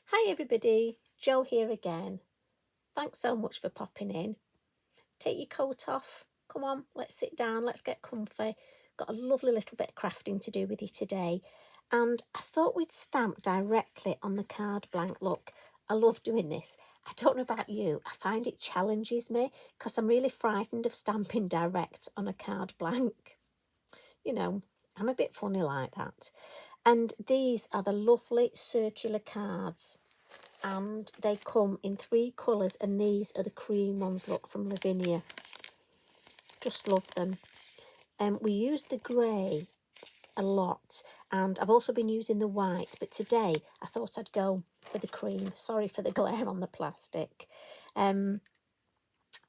Hi everybody, Jo here again. Thanks so much for popping in. Take your coat off. Come on, let's sit down, let's get comfy. Got a lovely little bit of crafting to do with you today. And I thought we'd stamp directly on the card blank. Look, I love doing this. I don't know about you, I find it challenges me because I'm really frightened of stamping direct on a card blank. You know, I'm a bit funny like that. And these are the lovely circular cards. And they come in 3 colours, and these are the cream ones, look, from Lavinia. Just love them. We use the grey a lot, and I've also been using the white, but today I thought I'd go for the cream. Sorry for the glare on the plastic. And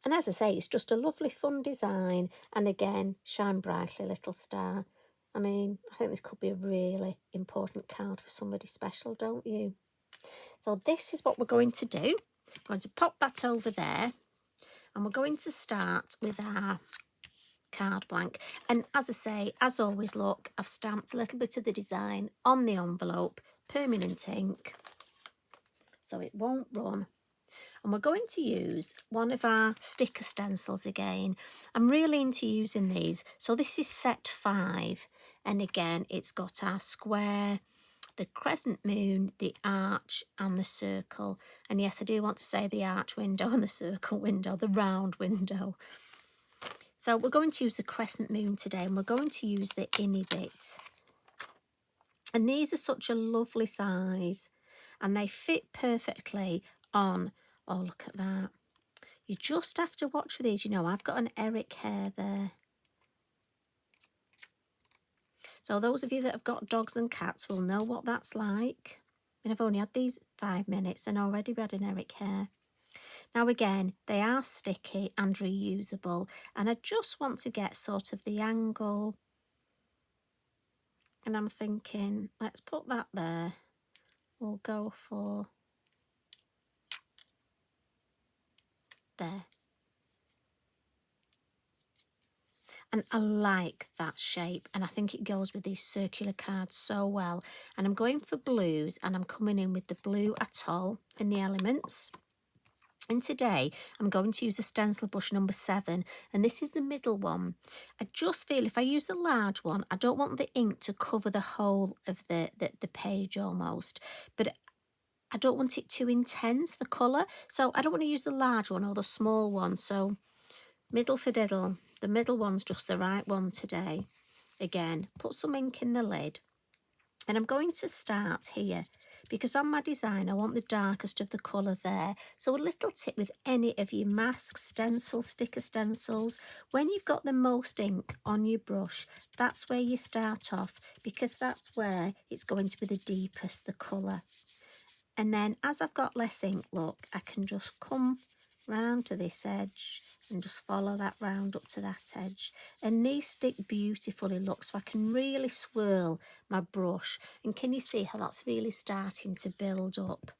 as I say, it's just a lovely fun design, and again, shine brightly little star. I mean, I think this could be a really important card for somebody special, don't you? So this is what we're going to do. I'm going to pop that over there, and we're going to start with our card blank. And as I say, as always, look, I've stamped a little bit of the design on the envelope, permanent ink, so it won't run. And we're going to use one of our sticker stencils again. I'm really into using these. So this is set 5, and again, it's got our square, the crescent moon, the arch and the circle. And yes, I do want to say the arch window and the circle window, the round window. So we're going to use the crescent moon today, and we're going to use the innie bit. And these are such a lovely size, and they fit perfectly on, oh look at that. You just have to watch for these. You know, I've got an Eric hair there. So those of you that have got dogs and cats will know what that's like. And I've only had these 5 minutes and already we had an Eric hair. Now again, they are sticky and reusable, and I just want to get sort of the angle. And I'm thinking, let's put that there. We'll go for there. And I like that shape, and I think it goes with these circular cards so well. And I'm going for blues, and I'm coming in with the Blue Atoll in the elements. And today I'm going to use a Stencil Brush number 7, and this is the middle one. I just feel if I use the large one, I don't want the ink to cover the whole of the page almost, but I don't want it too intense, the colour. So I don't want to use the large one or the small one. So middle for diddle. The middle one's just the right one today. Again, put some ink in the lid. And I'm going to start here because on my design, I want the darkest of the colour there. So a little tip with any of your masks, stencils, sticker stencils, when you've got the most ink on your brush, that's where you start off, because that's where it's going to be the deepest, the colour. And then as I've got less ink, look, I can just come round to this edge and just follow that round up to that edge. And these stick beautifully, look, so I can really swirl my brush. And can you see how that's really starting to build up?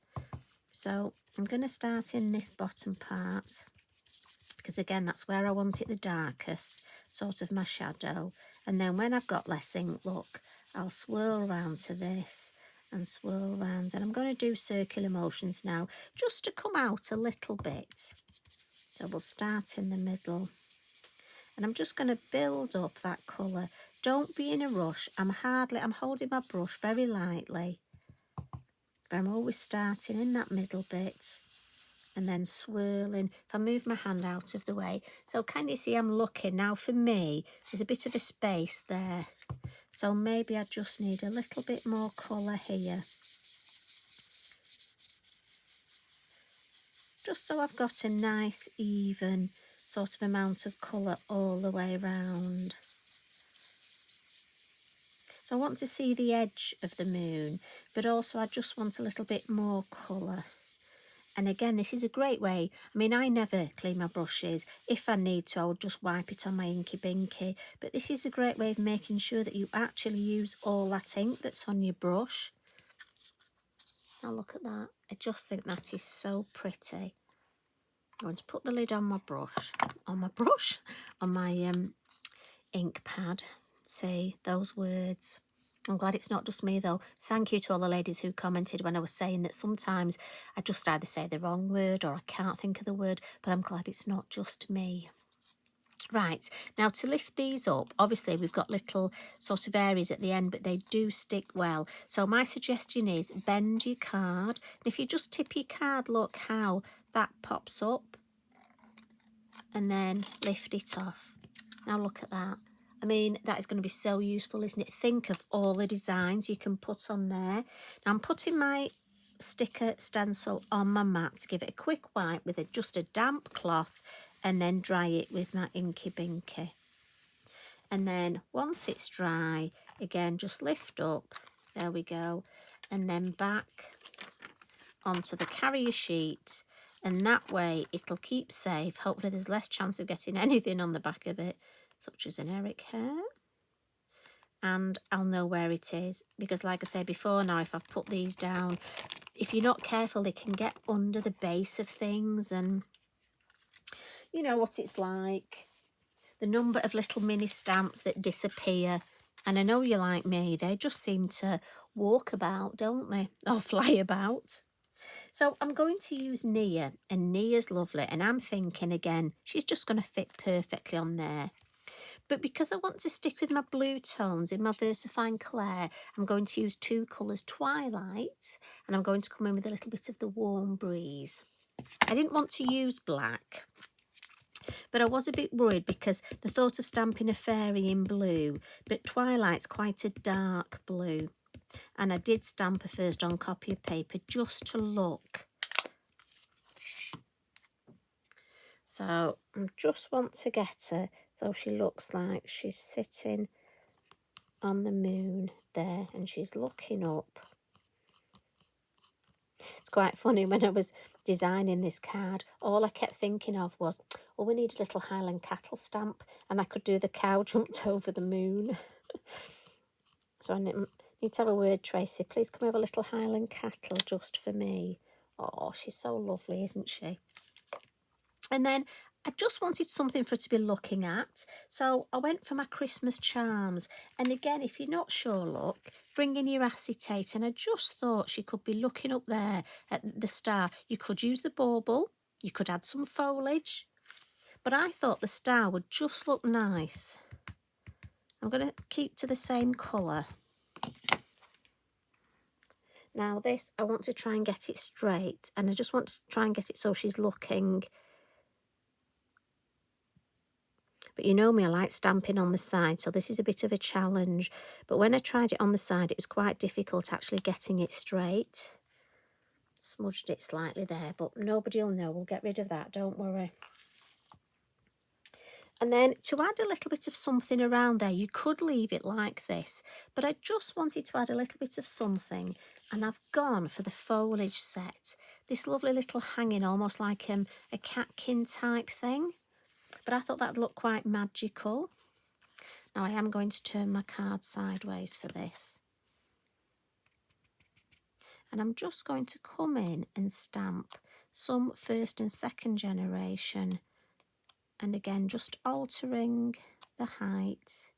So I'm going to start in this bottom part, because again, that's where I want it the darkest, sort of my shadow. And then when I've got less ink, look, I'll swirl round to this and swirl round. And I'm going to do circular motions now, just to come out a little bit. So we'll start in the middle. And I'm just going to build up that colour. Don't be in a rush. I'm holding my brush very lightly. But I'm always starting in that middle bit and then swirling. If I move my hand out of the way. So can you see I'm looking? Now for me, there's a bit of a space there. So maybe I just need a little bit more colour here. Just so I've got a nice even sort of amount of colour all the way around. So I want to see the edge of the moon, but also I just want a little bit more colour. And again, this is a great way. I mean, I never clean my brushes. If I need to, I'll just wipe it on my Inky Binky. But this is a great way of making sure that you actually use all that ink that's on your brush. Now look at that. I just think that is so pretty. I'm going to put the lid on my ink pad. See those words. I'm glad it's not just me though. Thank you to all the ladies who commented when I was saying that sometimes I just either say the wrong word or I can't think of the word, but I'm glad it's not just me. Right, now to lift these up, obviously we've got little sort of areas at the end, but they do stick well. So my suggestion is bend your card. And if you just tip your card, look how that pops up and then lift it off. Now look at that. I mean, that is going to be so useful, isn't it? Think of all the designs you can put on there. Now I'm putting my sticker stencil on my mat to give it a quick wipe with just a damp cloth and then dry it with my Inky Binky. And then once it's dry, again, just lift up, there we go, and then back onto the carrier sheet, and that way it'll keep safe. Hopefully there's less chance of getting anything on the back of it, such as an Eric hair. And I'll know where it is, because like I said before now, if I've put these down, if you're not careful, they can get under the base of things, and you know what it's like. The number of little mini stamps that disappear. And I know you're like me, they just seem to walk about, don't they? Or fly about. So I'm going to use Nia, and Nia's lovely. And I'm thinking again, she's just going to fit perfectly on there. But because I want to stick with my blue tones in my Versafine Clair, I'm going to use two colours, Twilight, and I'm going to come in with a little bit of the Warm Breeze. I didn't want to use black, but I was a bit worried because the thought of stamping a fairy in blue, but Twilight's quite a dark blue. And I did stamp her first on copy of paper just to look. So I just want to get her so she looks like she's sitting on the moon there and she's looking up. It's quite funny, when I was designing this card, all I kept thinking of was, oh, we need a little Highland cattle stamp, and I could do the cow jumped over the moon. So I need to have a word, Tracy. Please come have a little Highland cattle just for me. Oh, she's so lovely, isn't she? And then I just wanted something for her to be looking at. So I went for my Christmas charms. And again, if you're not sure, look, bring in your acetate. And I just thought she could be looking up there at the star. You could use the bauble. You could add some foliage. But I thought the star would just look nice. I'm going to keep to the same colour. Now this, I want to try and get it straight. And I just want to try and get it so she's looking. But you know me, I like stamping on the side, so this is a bit of a challenge. But when I tried it on the side, it was quite difficult actually getting it straight. Smudged it slightly there, but nobody will know. We'll get rid of that, don't worry. And then to add a little bit of something around there, you could leave it like this, but I just wanted to add a little bit of something, and I've gone for the foliage set. This lovely little hanging, almost like a catkin type thing. But I thought that'd look quite magical. Now I am going to turn my card sideways for this. And I'm just going to come in and stamp some first and second generation. And again, just altering the height.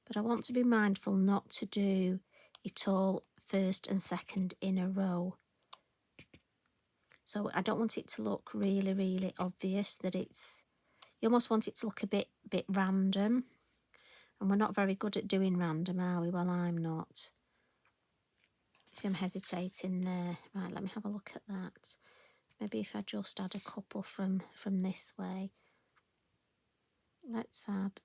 But I want to be mindful not to do it all first and second in a row. So I don't want it to look really, really obvious that it's, you almost want it to look a bit random. And we're not very good at doing random, are we? Well, I'm not. See, I'm hesitating there. Right, let me have a look at that. Maybe if I just add a couple from this way. Let's add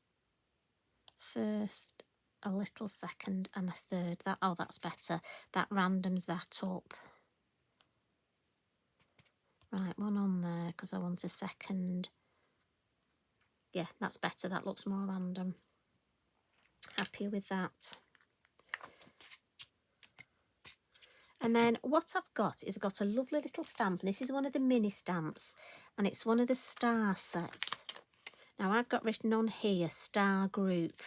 first, a little second and a third. That's better. That randoms that up. Right, one on there because I want a second. Yeah, that's better. That looks more random. Happy with that. And then what I've got is I've got a lovely little stamp. And this is one of the mini stamps. And it's one of the star sets. Now I've got written on here, star group.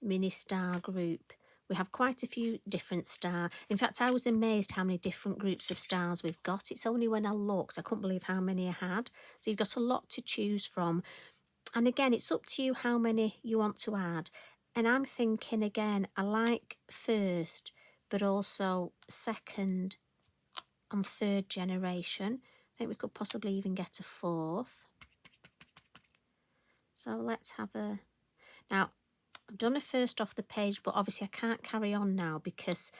Mini star group. We have quite a few different stars. In fact, I was amazed how many different groups of stars we've got. It's only when I looked, I couldn't believe how many I had. So you've got a lot to choose from. And again, it's up to you how many you want to add. And I'm thinking again, I like first, but also second and third generation. I think we could possibly even get a fourth. So let's have a... Now, I've done a first off the page, but obviously I can't carry on now because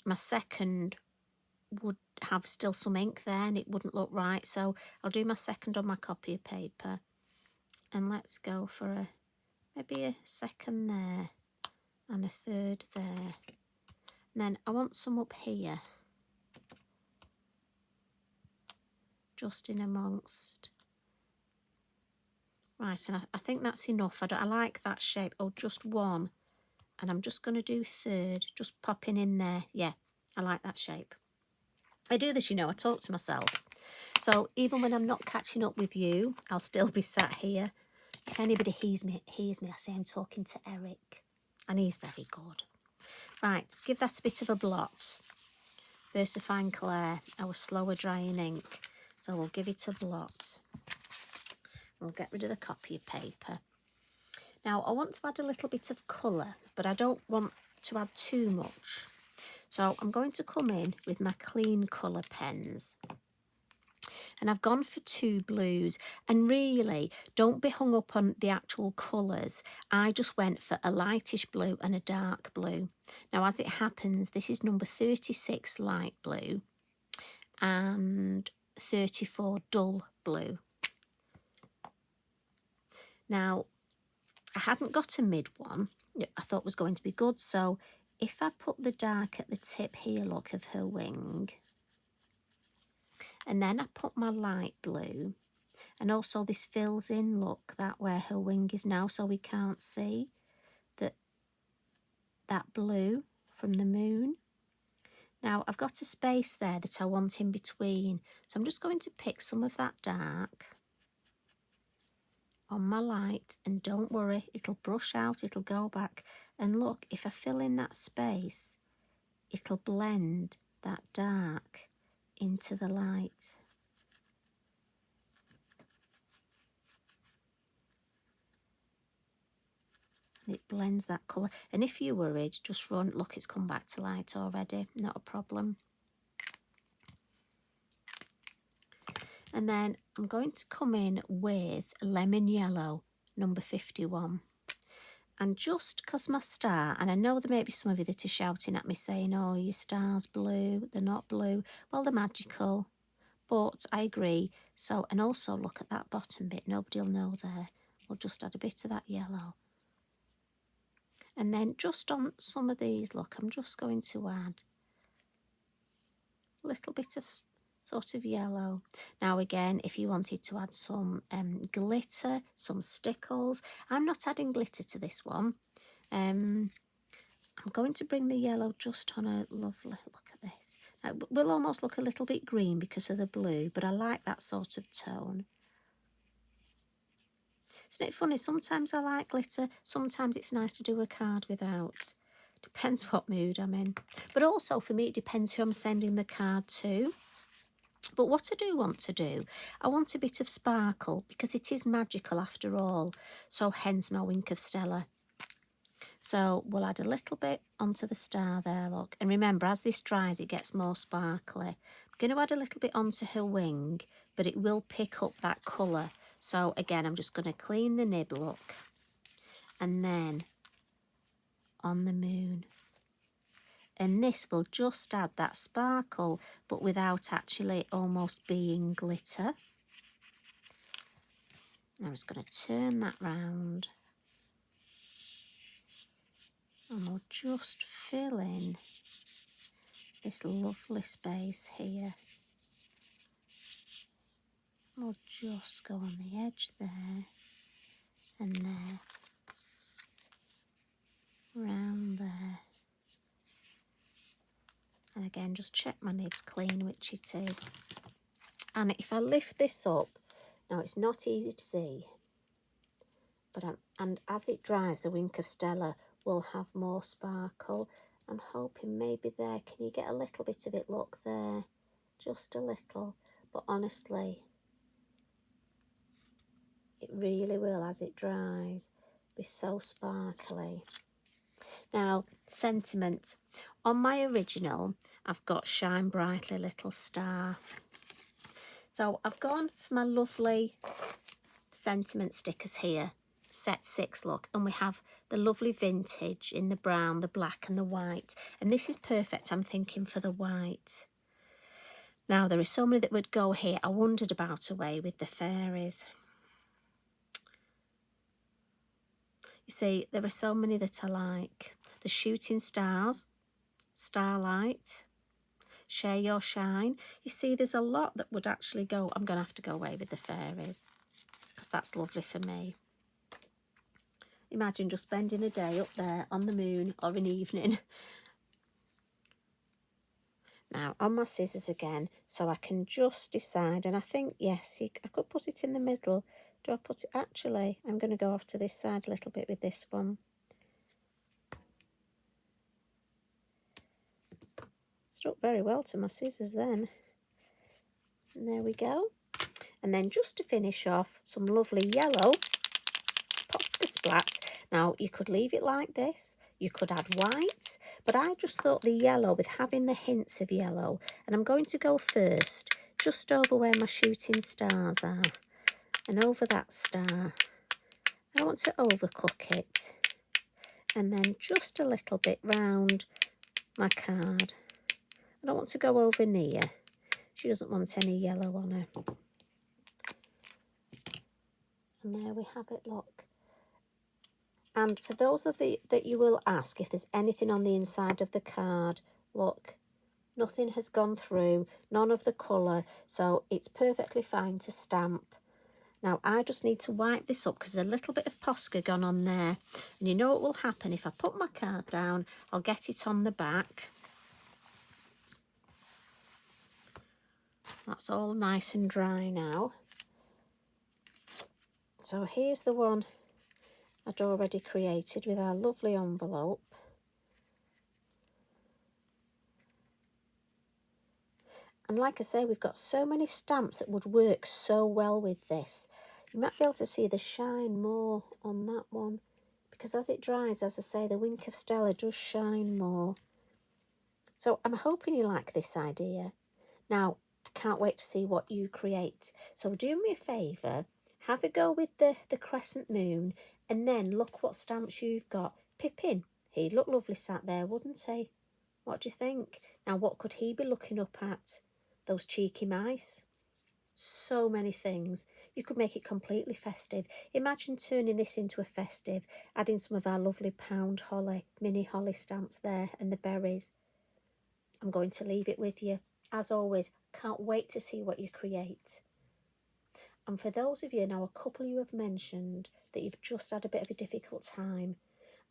my second would have still some ink there and it wouldn't look right. So I'll do my second on my copy of paper. And let's go for maybe a second there and a third there. And then I want some up here, just in amongst. Right, and I think that's enough. I like that shape. Oh, just one. And I'm just going to do third, just popping in there. Yeah, I like that shape. I do this, you know, I talk to myself. So even when I'm not catching up with you, I'll still be sat here. If anybody hears me, I say I'm talking to Eric. And he's very good. Right, give that a bit of a blot. Versafine Clair, our slower drying ink. So we'll give it a blot. We'll get rid of the copy of paper. Now, I want to add a little bit of colour, but I don't want to add too much. So I'm going to come in with my clean colour pens. And I've gone for 2 blues. And really, don't be hung up on the actual colours. I just went for a lightish blue and a dark blue. Now, as it happens, this is number 36 light blue and 34 dull blue. Now, I hadn't got a mid one. I thought was going to be good. So if I put the dark at the tip here, look, of her wing, and then I put my light blue, and also this fills in, look, that where her wing is now, so we can't see that blue from the moon. Now, I've got a space there that I want in between, so I'm just going to pick some of that dark on my light, and don't worry, it'll brush out, it'll go back. And look, if I fill in that space, it'll blend that dark into the light. And it blends that colour. And if you're worried, just run, look, it's come back to light already, not a problem. And then I'm going to come in with lemon yellow, number 51. And just because my star, and I know there may be some of you that are shouting at me saying, oh, your star's blue, they're not blue. Well, they're magical, but I agree. So, and also look at that bottom bit, nobody will know there. We'll just add a bit of that yellow. And then just on some of these, look, I'm just going to add a little bit of sort of yellow. Now again, if you wanted to add some glitter, some stickles, I'm not adding glitter to this one. I'm going to bring the yellow just on a lovely, look at this. Now, it will almost look a little bit green because of the blue, but I like that sort of tone. Isn't it funny? Sometimes I like glitter, sometimes it's nice to do a card without. Depends what mood I'm in. But also for me, it depends who I'm sending the card to. But what I do want to do, I want a bit of sparkle because it is magical after all. So hence my Wink of Stella. So we'll add a little bit onto the star there, look. And remember, as this dries, it gets more sparkly. I'm going to add a little bit onto her wing, but it will pick up that colour. So again, I'm just going to clean the nib, look. And then on the moon. And this will just add that sparkle, but without actually almost being glitter. I'm just going to turn that round. And we'll just fill in this lovely space here. We'll just go on the edge there and there, round there. And again, just check my nib's clean, which it is. And if I lift this up, now it's not easy to see, but and as it dries, the Wink of Stella will have more sparkle. I'm hoping maybe there, can you get a little bit of it? Look there, just a little. But honestly, It really will as it dries. Be so sparkly. Now, sentiment. On my original, I've got Shine Brightly Little Star. So I've gone for my lovely sentiment stickers here. Set 6 look, and we have the lovely vintage in the brown, the black and the white. And this is perfect, I'm thinking, for the white. Now, there are so many that would go here. I wondered about a way with the fairies. You see, there are so many that I like. The shooting stars, starlight, share your shine. You see, there's a lot that would actually go. I'm going to have to go away with the fairies because that's lovely for me. Imagine just spending a day up there on the moon or an evening. Now, on my scissors again, so I can just decide. And I think, yes, I could put it in the middle. Do I put it? Actually, I'm going to go off to this side a little bit with this one. Stuck very well to my scissors then. And there we go. And then just to finish off, some lovely yellow posca splats. Now, you could leave it like this. You could add white. But I just thought the yellow, with having the hints of yellow. And I'm going to go first, just over where my shooting stars are. And over that star. I don't want to overcook it. And then just a little bit round my card. I don't want to go over near. She doesn't want any yellow on her. And there we have it, look. And for those of that you will ask if there's anything on the inside of the card, look, nothing has gone through, none of the colour, so it's perfectly fine to stamp. Now, I just need to wipe this up because there's a little bit of posca gone on there. And you know what will happen? If I put my card down, I'll get it on the back. That's all nice and dry now. So here's the one I'd already created with our lovely envelope. And like I say, we've got so many stamps that would work so well with this. You might be able to see the shine more on that one, because as it dries, as I say, the Wink of Stella does shine more. So I'm hoping you like this idea. Now, I can't wait to see what you create. So do me a favour, have a go with the crescent moon, and then look what stamps you've got. Pippin, he'd look lovely sat there, wouldn't he? What do you think? Now, what could he be looking up at? Those cheeky mice. So many things. You could make it completely festive. Imagine turning this into a festive, adding some of our lovely pound holly, mini holly stamps there, and the berries. I'm going to leave it with you. As always, can't wait to see what you create. And for those of you, now a couple of you have mentioned that you've just had a bit of a difficult time,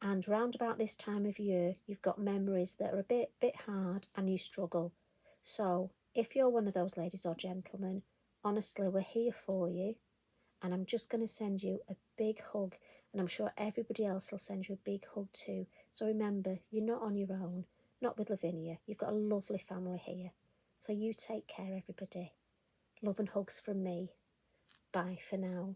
and round about this time of year, you've got memories that are a bit hard and you struggle. So if you're one of those ladies or gentlemen, honestly, we're here for you. And I'm just going to send you a big hug. And I'm sure everybody else will send you a big hug too. So remember, you're not on your own. Not with Lavinia. You've got a lovely family here. So you take care, everybody. Love and hugs from me. Bye for now.